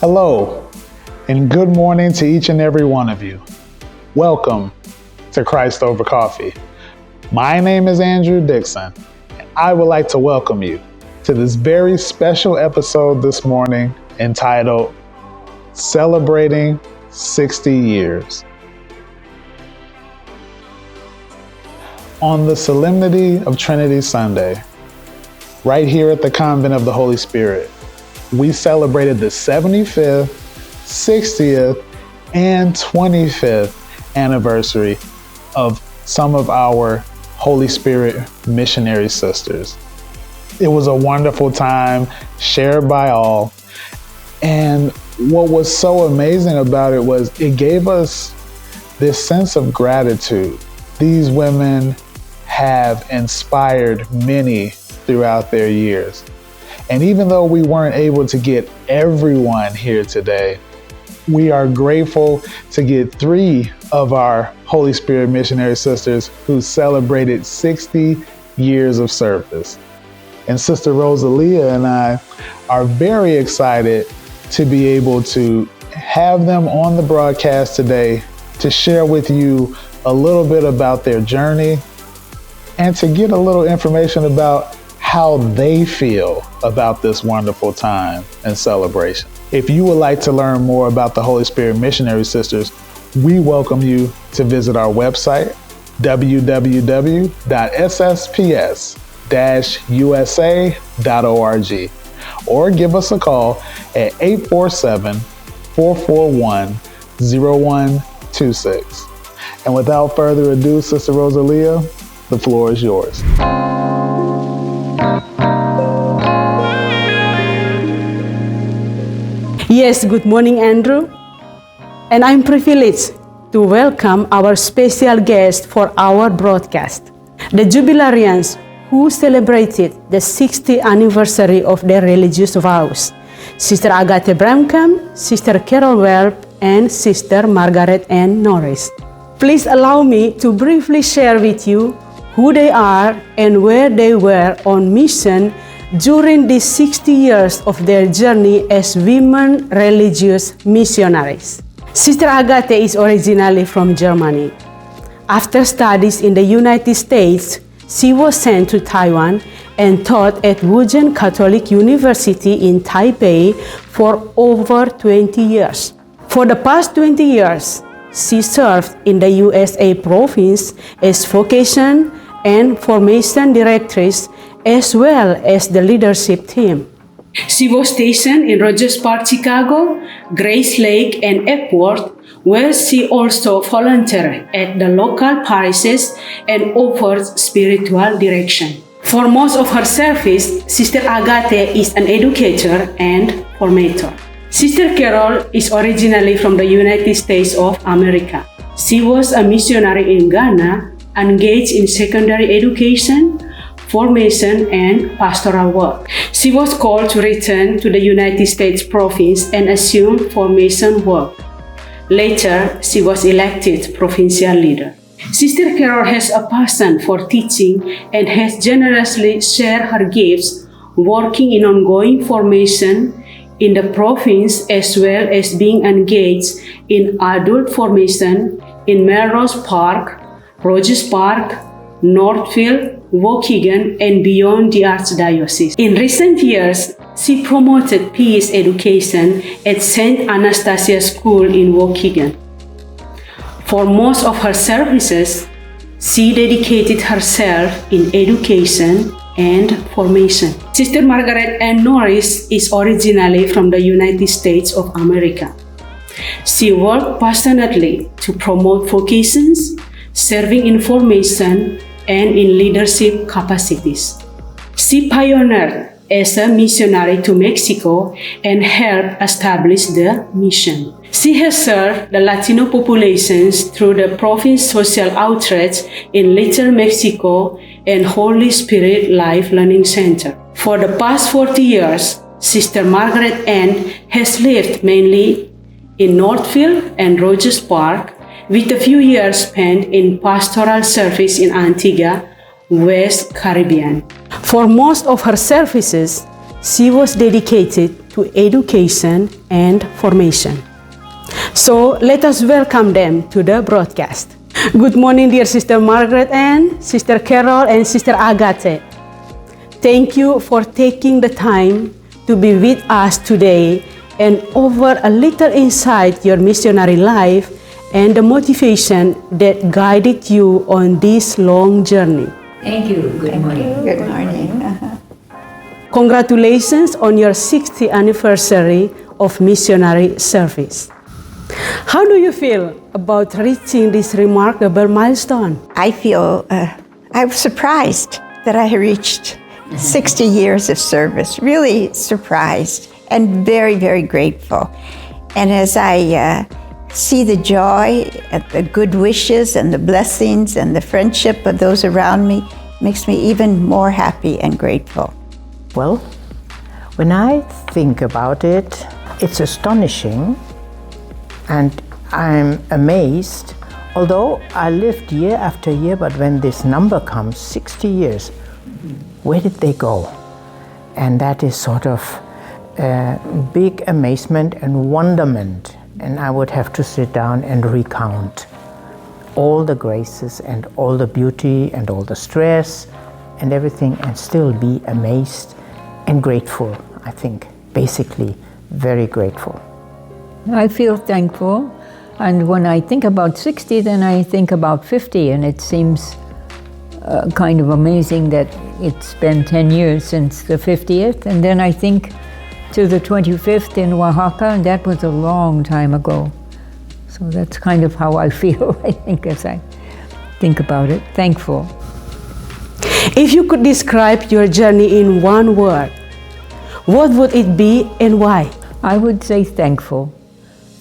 Hello, and good morning to each and every one of you. Welcome to Christ Over Coffee. My name is Andrew Dixon, and I would like to welcome you to this very special episode this morning entitled Celebrating 60 Years. On the solemnity of Trinity Sunday, right here at the Convent of the Holy Spirit, we celebrated the 75th, 60th, and 25th anniversary of some of our Holy Spirit Missionary Sisters. It was a wonderful time shared by all. And what was so amazing about it was it gave us this sense of gratitude. These women have inspired many throughout their years. And even though we weren't able to get everyone here today, we are grateful to get 3 of our Holy Spirit Missionary Sisters who celebrated 60 years of service. And Sister Rosalia and I are very excited to be able to have them on the broadcast today to share with you a little bit about their journey and to get a little information about how they feel about this wonderful time and celebration. If you would like to learn more about the Holy Spirit Missionary Sisters, we welcome you to visit our website, www.SSpS-USA.org, or give us a call at 847-441-0126. And without further ado, Sister Rosalia, the floor is yours. Yes, good morning, Andrew. And I'm privileged to welcome our special guest for our broadcast, the Jubilarians who celebrated the 60th anniversary of their religious vows, Sister Agathe Bramkamp, Sister Carol Welp, and Sister Margaret Anne Norris. Please allow me to briefly share with you who they are and where they were on mission during these 60 years of their journey as women religious missionaries. Sister Agathe is originally from Germany. After studies in the United States, she was sent to Taiwan and taught at Wuzhen Catholic University in Taipei for over 20 years. For the past 20 years, she served in the USA province as vocation and formation directress as well as the leadership team. She was stationed in Rogers Park, Chicago, Grace Lake, and Epworth, where she also volunteered at the local parishes and offered spiritual direction. For most of her service, Sister Agathe is an educator and formator. Sister Carol is originally from the United States of America. She was a missionary in Ghana, engaged in secondary education, formation, and pastoral work. She was called to return to the United States province and assume formation work. Later, she was elected provincial leader. Sister Carol has a passion for teaching and has generously shared her gifts, working in ongoing formation in the province as well as being engaged in adult formation in Melrose Park, Rogers Park, Northfield, Waukegan, and beyond the Archdiocese. In recent years, she promoted peace education at St. Anastasia School in Waukegan. For most of her services, she dedicated herself in education and formation. Sister Margaret Anne Norris is originally from the United States of America. She worked passionately to promote vocations, serving in formation, and in leadership capacities. She pioneered as a missionary to Mexico and helped establish the mission. She has served the Latino populations through the Province Social Outreach in Little Mexico and Holy Spirit Life Learning Center. For the past 40 years, Sister Margaret Anne has lived mainly in Northfield and Rogers Park, with a few years spent in pastoral service in Antigua, West Caribbean. For most of her services, she was dedicated to education and formation. So let us welcome them to the broadcast. Good morning, dear Sister Margaret Anne, Sister Carol, and Sister Agathe. Thank you for taking the time to be with us today and offer a little insight your missionary life and the motivation that guided you on this long journey. Thank you. Good morning. Good morning. Congratulations on your 60th anniversary of missionary service. How do you feel about reaching this remarkable milestone? I feel I was surprised that I reached 60 years of service, really surprised and very, very grateful. And as I see the joy, the good wishes and the blessings and the friendship of those around me, makes me even more happy and grateful. Well, when I think about it, it's astonishing and I'm amazed. Although I lived year after year, but when this number comes, 60 years, where did they go? And that is sort of big amazement and wonderment. And I would have to sit down and recount all the graces and all the beauty and all the stress and everything and still be amazed and grateful, I think. Basically, very grateful. I feel thankful. And when I think about 60, then I think about 50. And it seems kind of amazing that it's been 10 years since the 50th. And then I think to the 25th in Oaxaca, and that was a long time ago. So that's kind of how I feel, I think, as I think about it. Thankful. If you could describe your journey in one word, what would it be and why? I would say thankful.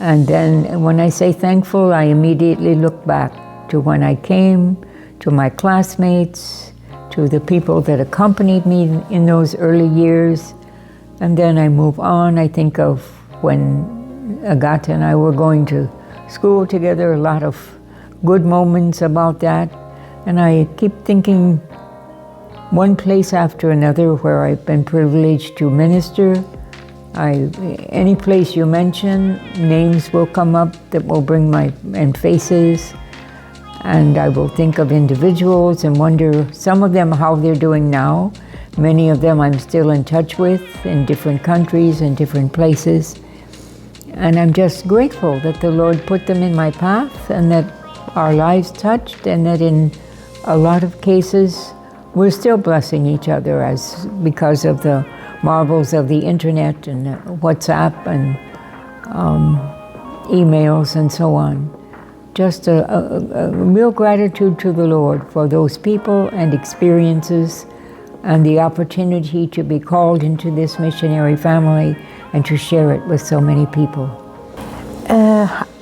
And then when I say thankful, I immediately look back to when I came, to my classmates, to the people that accompanied me in those early years. And then I move on. I think of when Agathe and I were going to school together, a lot of good moments about that. And I keep thinking one place after another where I've been privileged to minister. Any place you mention, names will come up that will bring and faces. And I will think of individuals and wonder, some of them, how they're doing now. Many of them I'm still in touch with in different countries and different places. And I'm just grateful that the Lord put them in my path and that our lives touched, and that in a lot of cases we're still blessing each other because of the marvels of the internet and WhatsApp and emails and so on. Just a real gratitude to the Lord for those people and experiences and the opportunity to be called into this missionary family and to share it with so many people.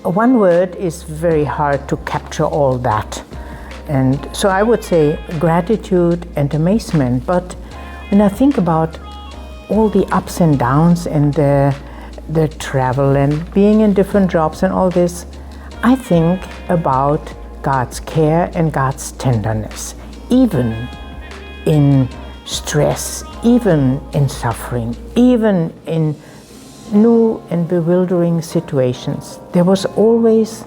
One word is very hard to capture all that. And so I would say gratitude and amazement. But when I think about all the ups and downs and the travel and being in different jobs and all this, I think about God's care and God's tenderness, even in stress, even in suffering, even in new and bewildering situations. There was always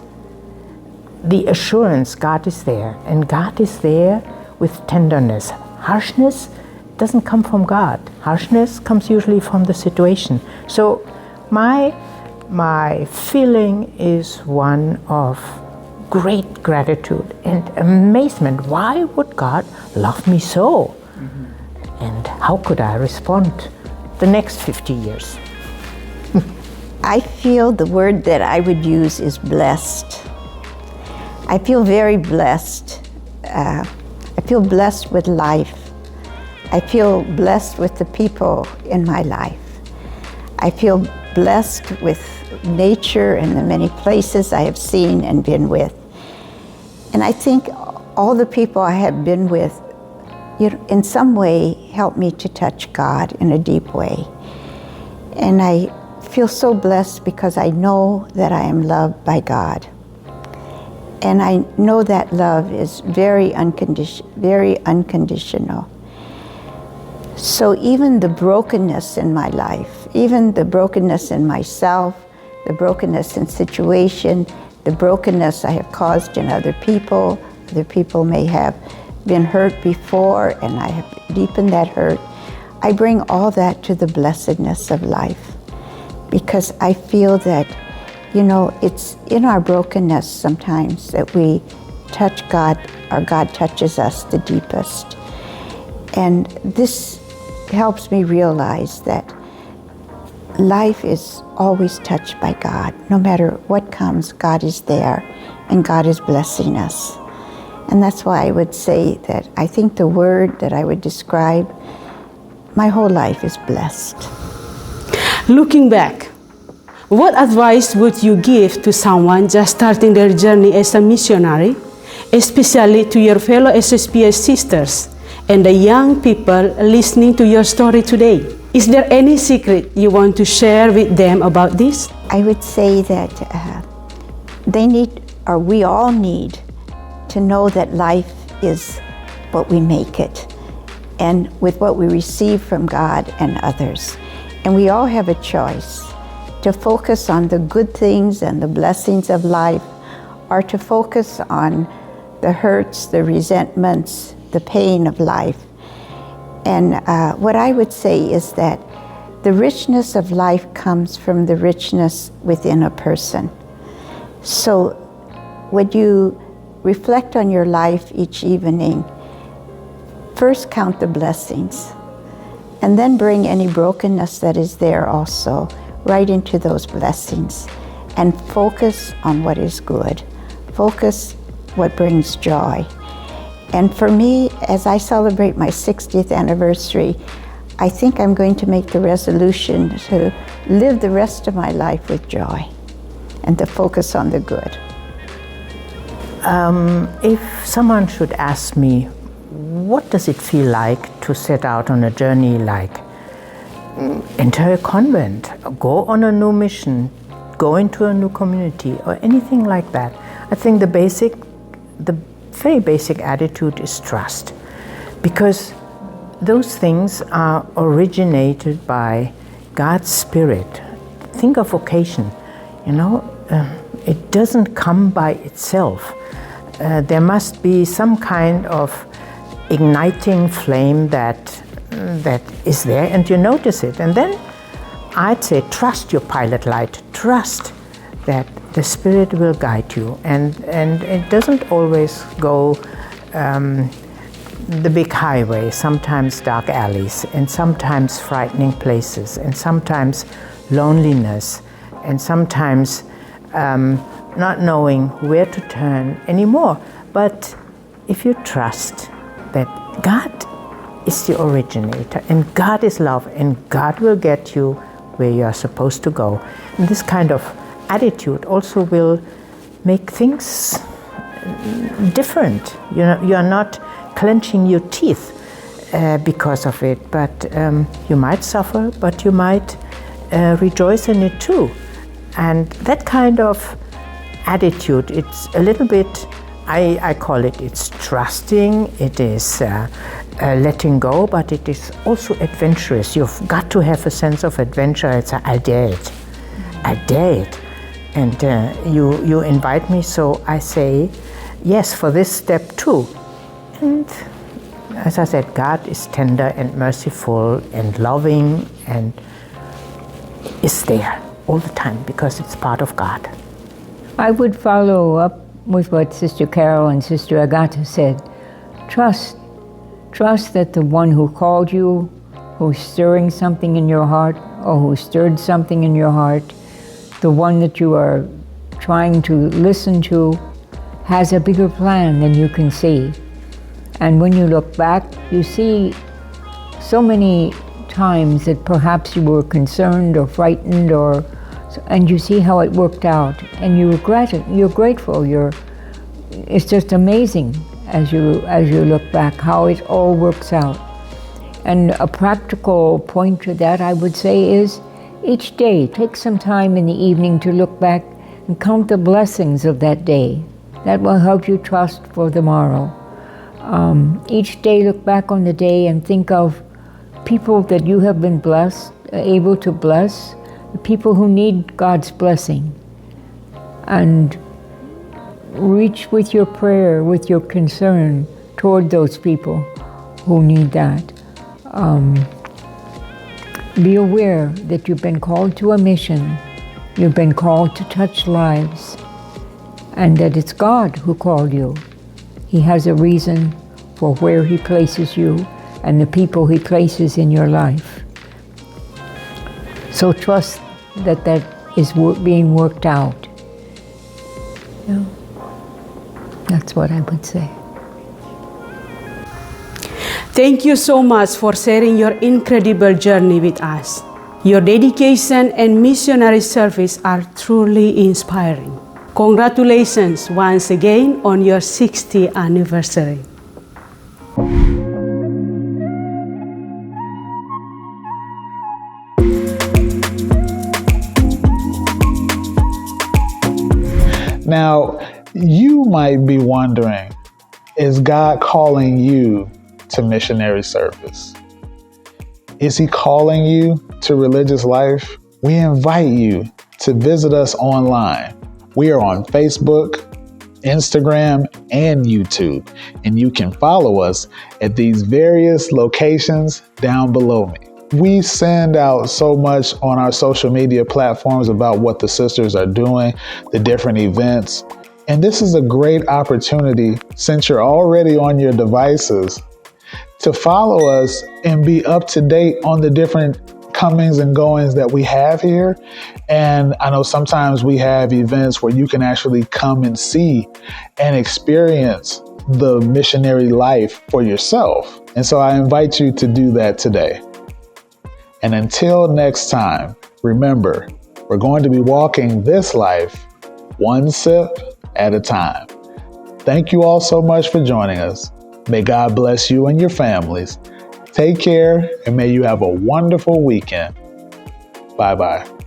the assurance God is there, and God is there with tenderness. Harshness doesn't come from God. Harshness comes usually from the situation. So my feeling is one of great gratitude and amazement. Why would God love me so? Mm-hmm. And how could I respond the next 50 years? I feel the word that I would use is blessed. I feel very blessed. I feel blessed with life. I feel blessed with the people in my life. I feel blessed with nature and the many places I have seen and been with. And I think all the people I have been with, in some way, helped me to touch God in a deep way. And I feel so blessed because I know that I am loved by God. And I know that love is very unconditional. So even the brokenness in my life, even the brokenness in myself, the brokenness in situation, the brokenness I have caused in other people. Other people may have been hurt before, and I have deepened that hurt. I bring all that to the blessedness of life, because I feel that, it's in our brokenness sometimes that we touch God, or God touches us the deepest. And this helps me realize that life is always touched by God. No matter what comes, God is there, and God is blessing us. And that's why I would say that I think the word that I would describe, my whole life is blessed. Looking back, what advice would you give to someone just starting their journey as a missionary, especially to your fellow SSpS sisters and the young people listening to your story today? Is there any secret you want to share with them about this? I would say that we all need to know that life is what we make it, and with what we receive from God and others. And we all have a choice to focus on the good things and the blessings of life, or to focus on the hurts, the resentments, the pain of life. And what I would say is that the richness of life comes from the richness within a person. So when you reflect on your life each evening, first count the blessings, and then bring any brokenness that is there also right into those blessings, and focus on what is good. Focus what brings joy. And for me, as I celebrate my 60th anniversary, I think I'm going to make the resolution to live the rest of my life with joy and to focus on the good. If someone should ask me, what does it feel like to set out on a journey like enter a convent, go on a new mission, go into a new community, or anything like that, I think the very basic attitude is trust, because those things are originated by God's Spirit. Think of vocation, it doesn't come by itself. There must be some kind of igniting flame that is there, and you notice it. And then I'd say trust your pilot light, trust that the Spirit will guide you, and it doesn't always go the big highway, sometimes dark alleys, and sometimes frightening places, and sometimes loneliness, and sometimes not knowing where to turn anymore. But if you trust that God is the originator, and God is love, and God will get you where you are supposed to go, and this kind of attitude also will make things different. You are not clenching your teeth because of it, but you might suffer, but you might rejoice in it too. And that kind of attitude, it's a little bit, I call it's trusting, it is letting go, but it is also adventurous. You've got to have a sense of adventure. It's I dare it, I dare it. And you invite me, so I say yes for this step too. And as I said, God is tender and merciful and loving and is there all the time because it's part of God. I would follow up with what Sister Carol and Sister Agathe said. Trust that the one who called you, who's stirring something in your heart, or who stirred something in your heart, the one that you are trying to listen to, has a bigger plan than you can see. And when you look back, you see so many times that perhaps you were concerned or frightened, and you see how it worked out, and you're grateful. It's just amazing as you look back how it all works out. And a practical point to that, I would say, is each day take some time in the evening to look back and count the blessings of that day. That will help you trust for tomorrow. Each day look back on the day and think of people that you have been blessed, able to bless the people who need God's blessing. And reach with your prayer, with your concern toward those people who need that. Be aware that you've been called to a mission. You've been called to touch lives, and that it's God who called you. He has a reason for where He places you and the people He places in your life. So trust that that is being worked out. Yeah. That's what I would say. Thank you so much for sharing your incredible journey with us. Your dedication and missionary service are truly inspiring. Congratulations once again on your 60th anniversary. Now, you might be wondering, is God calling you to missionary service? Is He calling you to religious life? We invite you to visit us online. We are on Facebook, Instagram, and YouTube, and you can follow us at these various locations down below me. We send out so much on our social media platforms about what the sisters are doing, the different events, and this is a great opportunity, since you're already on your devices, to follow us and be up to date on the different comings and goings that we have here. And I know sometimes we have events where you can actually come and see and experience the missionary life for yourself. And so I invite you to do that today. And until next time, remember, we're going to be walking this life one sip at a time. Thank you all so much for joining us. May God bless you and your families. Take care, and may you have a wonderful weekend. Bye-bye.